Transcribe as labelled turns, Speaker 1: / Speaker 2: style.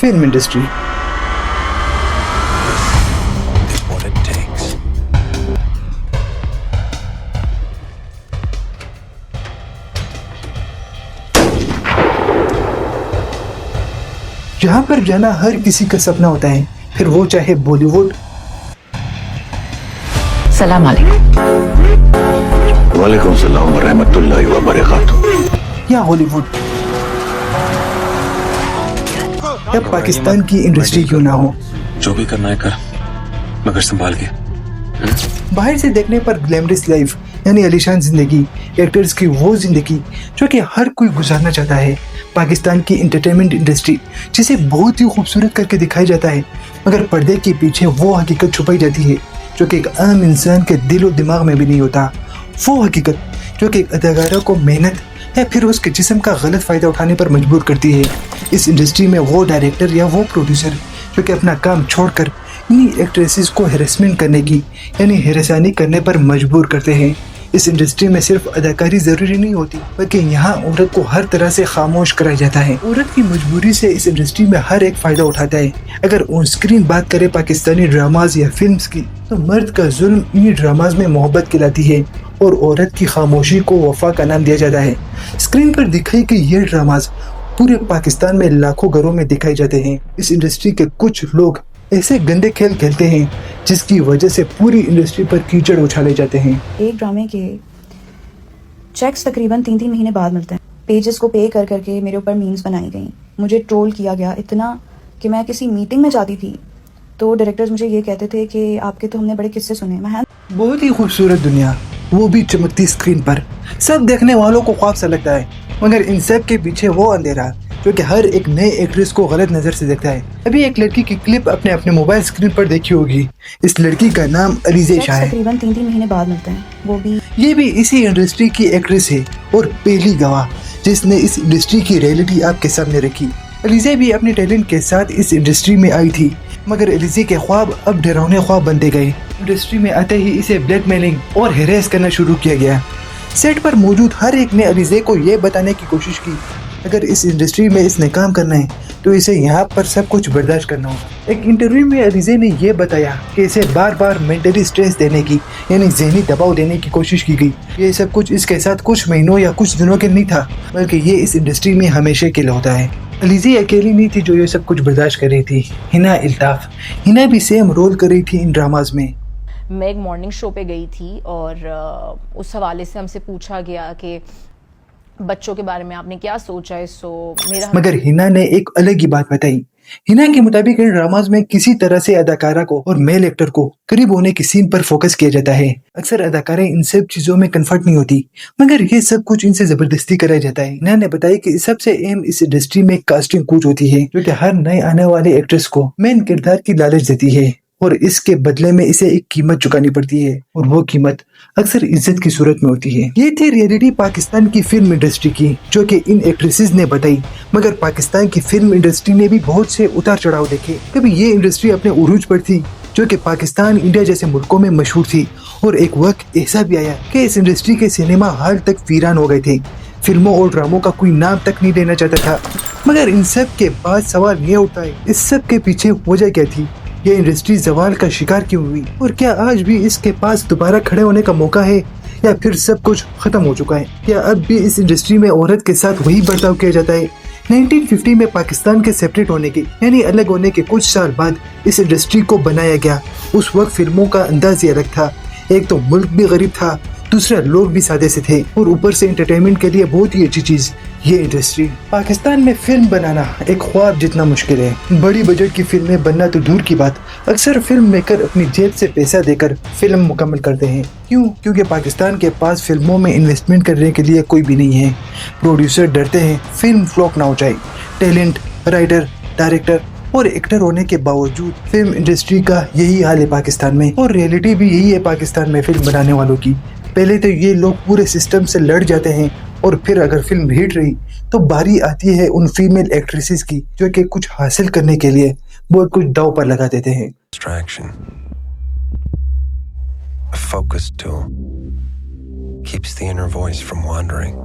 Speaker 1: Film industry. जहाँ पर जाना हर किसी का सपना होता है, फिर वो चाहे बॉलीवुड,
Speaker 2: सलाम अलैकुम।
Speaker 3: वालेकुम सलाम व रहमतुल्लाहि व बरकातुहू,
Speaker 1: या हॉलीवुड या पाकिस्तान की इंडस्ट्री क्यों ना हो।
Speaker 4: जो भी करना है कर, मगर संभाल के।
Speaker 1: बाहर से देखने पर ग्लैमरस लाइफ यानी आलीशान जिंदगी, एक्टर्स की वो जिंदगी जो कि हर कोई गुजारना चाहता है। पाकिस्तान की एंटरटेनमेंट इंडस्ट्री जिसे बहुत ही खूबसूरत करके दिखाया जाता है, मगर पर्दे के पीछे वो हकीकत छुपाई जाती है जो कि एक आम इंसान के दिल और दिमाग में भी नहीं होता। वो हकीकत जो कि एक अदाकारा को मेहनत या फिर उसके जिस्म का गलत फ़ायदा उठाने पर मजबूर करती है। इस इंडस्ट्री में वो डायरेक्टर या वो प्रोड्यूसर जो कि अपना काम छोड़कर इन्हीं एक्ट्रेसेस को हेरेसमेंट करने की यानी हेरसानी करने पर मजबूर करते हैं। इस इंडस्ट्री में सिर्फ अदाकारी ज़रूरी नहीं होती, बल्कि यहाँ औरत को हर तरह से खामोश कराया जाता है। औरत की मजबूरी से इस इंडस्ट्री में हर एक फ़ायदा उठाता है। अगर ऑन स्क्रीन बात करें पाकिस्तानी ड्रामाज या फिल्म्स की, तो मर्द का जुल्म इन्हीं ड्रामाज में मोहब्बत कहलाती है और औरत की खामोशी को वफा का नाम दिया जाता है। स्क्रीन पर दिखाई गई ये ड्रामाज पूरे पाकिस्तान में लाखों घरों में दिखाए जाते हैं। इस इंडस्ट्री के कुछ लोग ऐसे गंदे खेल खेलते हैं जिसकी वजह से पूरी इंडस्ट्री पर कीचड़ उछाले जाते हैं।
Speaker 5: एक ड्रामे के चेक्स तकरीबन 3-3 महीने बाद मिलते हैं। पेजेस को पे कर करके मेरे ऊपर मीम्स बनाई गई, मुझे ट्रोल किया गया इतना कि मैं किसी मीटिंग में जाती थी तो डायरेक्टर्स मुझे ये कहते थे कि आपके तो हमने बड़े किस्से सुने। मैं
Speaker 1: बहुत ही खूबसूरत दुनिया, वो भी चमकती स्क्रीन पर, सब देखने वालों को ख्वाब सा लगता है, मगर इन सब के पीछे वो अंधेरा जो कि हर एक नए एक्ट्रेस को गलत नजर से देखता है। अभी एक लड़की की क्लिप अपने मोबाइल स्क्रीन पर देखी होगी। इस लड़की का नाम अलीज़े शाह है।
Speaker 5: तकरीबन 3-3 महीने बाद मिलते हैं, वो भी
Speaker 1: ये भी इसी इंडस्ट्री की एक्ट्रेस है और पहली गवाह जिसने इस इंडस्ट्री की रियलिटी आपके सामने रखी। अलीज़े भी अपने टैलेंट के साथ इस इंडस्ट्री में आई थी, मगर अलीज़े के ख्वाब अब डरावने ख्वाब बनते गए। इंडस्ट्री में आते ही इसे ब्लैकमेलिंग और हेरेस करना शुरू किया गया। सेट पर मौजूद हर एक ने अलीज़े को ये बताने की कोशिश की अगर इस इंडस्ट्री में इसने काम करना है तो इसे यहाँ पर सब कुछ बर्दाश्त करना होगा। एक इंटरव्यू में अलीज़े ने यह बताया कि इसे बार बार मेंटली स्ट्रेस देने की यानी ज़हनी दबाव देने की कोशिश की गई। ये सब कुछ इसके साथ कुछ महीनों या कुछ दिनों के नहीं था, बल्कि ये इस इंडस्ट्री में हमेशा के लिए होता है। अलीज़े अकेली नहीं थी जो ये सब कुछ बर्दाश्त कर रही थी। हिना इल्ताफ, हिना भी सेम रोल कर रही थी इन ड्रामाज में।
Speaker 6: मैं एक मॉर्निंग शो पे गई थी और उस हवाले से हमसे पूछा गया कि बच्चों के बारे में आपने क्या सोचा है।
Speaker 1: मगर हिना ने एक अलग ही बात बताई। हिना के मुताबिक इन ड्रामाज में किसी तरह से अदाकारा को और मेल एक्टर को करीब होने की सीन पर फोकस किया जाता है। अक्सर अदाकारें इन सब चीजों में कंफर्ट नहीं होती, मगर ये सब कुछ इनसे जबरदस्ती कराया जाता है। हिना ने बताया कि सबसे अहम इस इंडस्ट्री में कास्टिंग कूच होती है जो कि हर नए आने वाले एक्ट्रेस को मेन किरदार की लालच देती है और इसके बदले में इसे एक कीमत चुकानी पड़ती है और वो कीमत अक्सर इज्जत की सूरत में होती है। ये थी रियलिटी पाकिस्तान की फिल्म इंडस्ट्री की जो कि इन एक्ट्रेसेस ने बताई, मगर पाकिस्तान की फिल्म इंडस्ट्री ने भी बहुत से उतार चढ़ाव देखे। कभी ये इंडस्ट्री अपने उरूज पर थी जो कि पाकिस्तान, इंडिया जैसे मुल्कों में मशहूर थी, और एक वक्त ऐसा भी आया कि इस इंडस्ट्री के सिनेमा हॉल तक वीरान हो गए थे। फिल्मों और ड्रामों का कोई नाम तक नहीं लेना चाहता था। मगर इन सब के बाद सवाल ये उठता है, इस सब के पीछे वजह क्या थी? ये इंडस्ट्री जवाल का शिकार क्यों हुई और क्या आज भी इसके पास दोबारा खड़े होने का मौका है या फिर सब कुछ खत्म हो चुका है? क्या अब भी इस इंडस्ट्री में औरत के साथ वही बर्ताव किया जाता है? 1950 में पाकिस्तान के सेपरेट होने के यानी अलग होने के कुछ साल बाद इस इंडस्ट्री को बनाया गया। उस वक्त फिल्मों का अंदाज ही अलग था। एक तो मुल्क भी गरीब था, दूसरा लोग भी सादे से थे और ऊपर से एंटरटेनमेंट के लिए बहुत ही अच्छी चीज ये इंडस्ट्री। पाकिस्तान में फिल्म बनाना एक ख्वाब जितना मुश्किल है। बड़ी बजट की फिल्में बनना तो दूर की बात, अक्सर फिल्म मेकर अपनी जेब से पैसा देकर फिल्म मुकम्मल करते हैं। क्यों? क्योंकि पाकिस्तान के पास फिल्मों में इन्वेस्टमेंट करने के लिए कोई भी नहीं है। प्रोड्यूसर डरते हैं फिल्म फ्लॉप ना हो जाए। टैलेंट, राइटर, डायरेक्टर और एक्टर होने के बावजूद फिल्म इंडस्ट्री का यही हाल है पाकिस्तान में, और रियलिटी भी यही है पाकिस्तान में फिल्म बनाने वालों की। पहले तो ये लोग पूरे सिस्टम से लड़ जाते हैं और फिर अगर फिल्म हिट रही तो बारी आती है उन फीमेल एक्ट्रेसेस की जो कि कुछ हासिल करने के लिए बहुत कुछ दांव पर लगा देते हैं।
Speaker 7: Distraction. A focus tool keeps the inner voice from wandering.